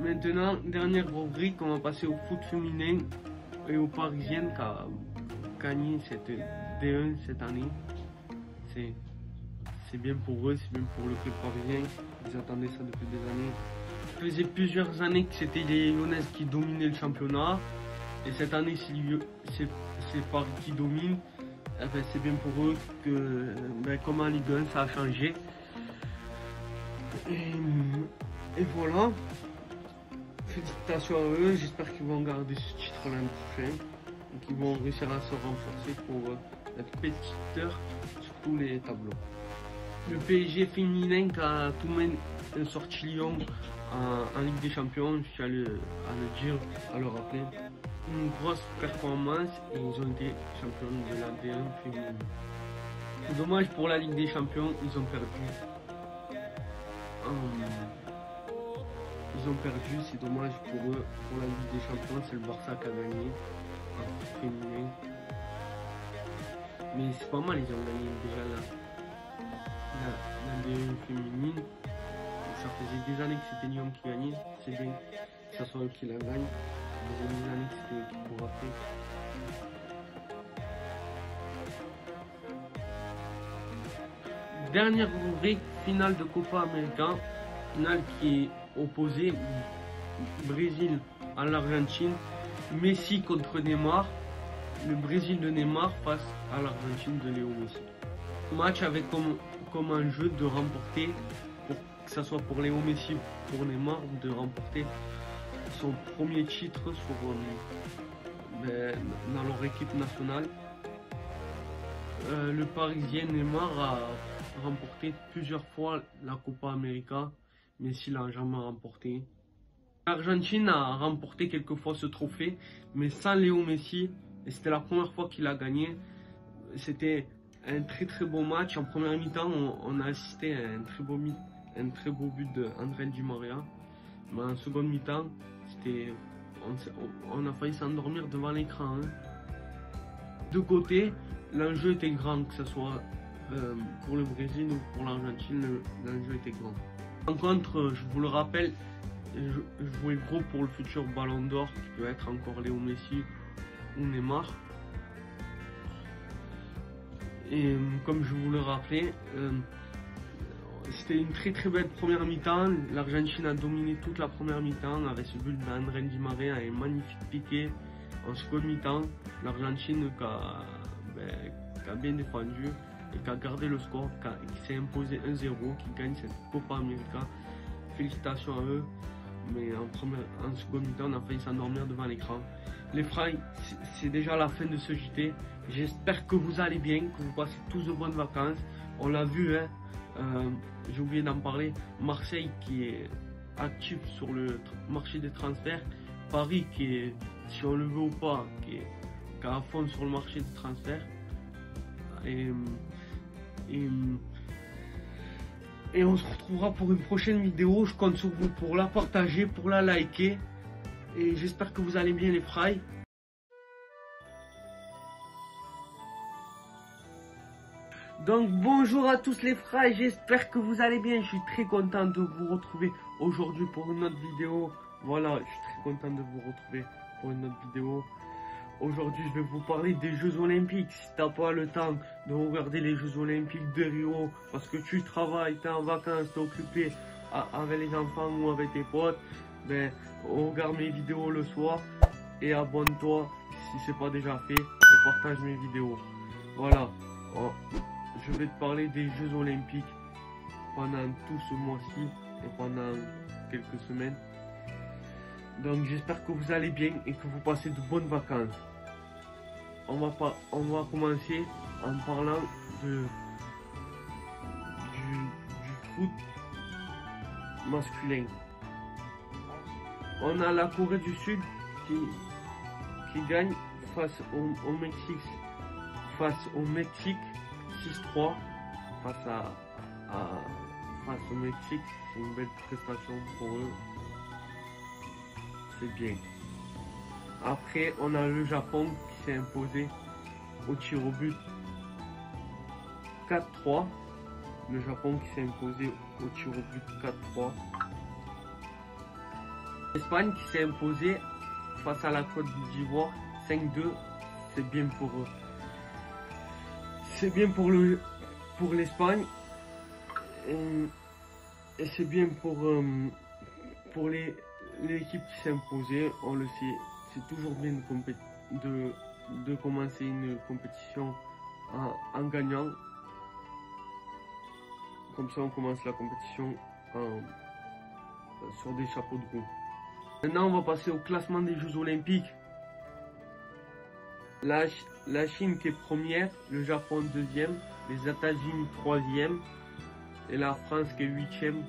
Maintenant, dernière rubrique, on va passer au foot féminin et aux Parisiennes qui a gagné cette D1 cette année. C'est bien pour eux, c'est bien pour le club parisien. Ils attendaient ça depuis des années. Ça faisait plusieurs années que c'était les Lyonnaises qui dominaient le championnat. Et cette année, c'est Paris qui domine. Enfin, c'est bien pour eux que, comme en Ligue 1, ça a changé. Et voilà. Félicitations à eux. J'espère qu'ils vont garder ce titre l'année prochaine. Et qu'ils vont réussir à se renforcer pour être compétiteurs sur tous les tableaux. Le PSG féminin qui a tout de même sorti Lyon en Ligue des Champions, je tiens à le dire, à le rappeler. Une grosse performance et ils ont été champions de la D1 féminine. C'est dommage pour la Ligue des Champions, ils ont perdu. C'est dommage pour eux. Pour la Ligue des Champions, c'est le Barça qui a gagné en féminin. Mais c'est pas mal, ils ont gagné déjà la D1 féminine. Ça faisait des années que c'était Lyon qui gagnait. C'est bien que ce soit eux qui la gagnent. Des années que c'était eux qui courent après. Dernière rubrique, finale de Copa América. Finale qui est opposée Brésil à l'Argentine. Messi contre Neymar. Le Brésil de Neymar face à l'Argentine de Léo Messi. Match avec comme un jeu de remporter, pour que ce soit pour Léo Messi ou pour Neymar, de remporter son premier titre dans leur équipe nationale. Le Parisien Neymar a remporté plusieurs fois la Copa América, Messi l'a jamais remporté. L'Argentine a remporté quelques fois ce trophée, mais sans Léo Messi, et c'était la première fois qu'il a gagné. C'était un très beau match. En première mi-temps, on a assisté à un très beau but d'André Di Maria. Mais en seconde mi-temps, on a failli s'endormir devant l'écran. De côté, l'enjeu était grand, que ce soit pour le Brésil ou pour l'Argentine, l'enjeu était grand. En contre, je vous le rappelle, je jouais gros pour le futur Ballon d'Or, qui peut être encore Léo Messi ou Neymar. Et comme je vous le rappelais, c'était une très belle première mi-temps. L'Argentine a dominé toute la première mi-temps avec ce but d'André Di Maria et un magnifique piqué. En seconde mi-temps, l'Argentine qui a bien défendu et qui a gardé le score, qui s'est imposé 1-0, qui gagne cette Copa América. Félicitations à eux. Mais en seconde mi-temps, on a failli s'endormir devant l'écran. Les Fry, c'est déjà la fin de ce JT. J'espère que vous allez bien, que vous passez tous de bonnes vacances. On l'a vu, j'ai oublié d'en parler. Marseille qui est actif sur le marché des transferts. Paris qui est, si on le veut ou pas, qui est à fond sur le marché des transferts. Et on se retrouvera pour une prochaine vidéo. Je compte sur vous pour la partager, pour la liker. Et j'espère que vous allez bien les Fry. Donc bonjour à tous les Fry, j'espère que vous allez bien. Je suis très content de vous retrouver aujourd'hui pour une autre vidéo. Voilà, je suis très content de vous retrouver pour une autre vidéo. Aujourd'hui, je vais vous parler des Jeux Olympiques. Si t'as pas le temps de regarder les Jeux Olympiques de Rio, parce que tu travailles, t'es en vacances, t'es occupé avec les enfants ou avec tes potes, regarde mes vidéos le soir et abonne-toi si c'est pas déjà fait et partage mes vidéos. Voilà, je vais te parler des Jeux Olympiques pendant tout ce mois-ci et pendant quelques semaines. Donc j'espère que vous allez bien et que vous passez de bonnes vacances. On va commencer en parlant du foot masculin. On a la Corée du Sud qui gagne face au Mexique. Face au Mexique 6-3 face au Mexique. C'est une belle prestation pour eux. C'est bien. Après, on a le Japon qui s'est imposé au tir au but 4-3. Le Japon qui s'est imposé au tir au but 4-3. L'Espagne qui s'est imposée face à la Côte d'Ivoire 5-2, c'est bien pour eux. C'est bien pour l'Espagne et c'est bien pour l'équipe qui s'est imposée. On le sait, c'est toujours bien de commencer une compétition en gagnant. Comme ça, on commence la compétition sur des chapeaux de roue. Maintenant, on va passer au classement des Jeux Olympiques. La Chine qui est première, le Japon deuxième, les États-Unis troisième et la France qui est huitième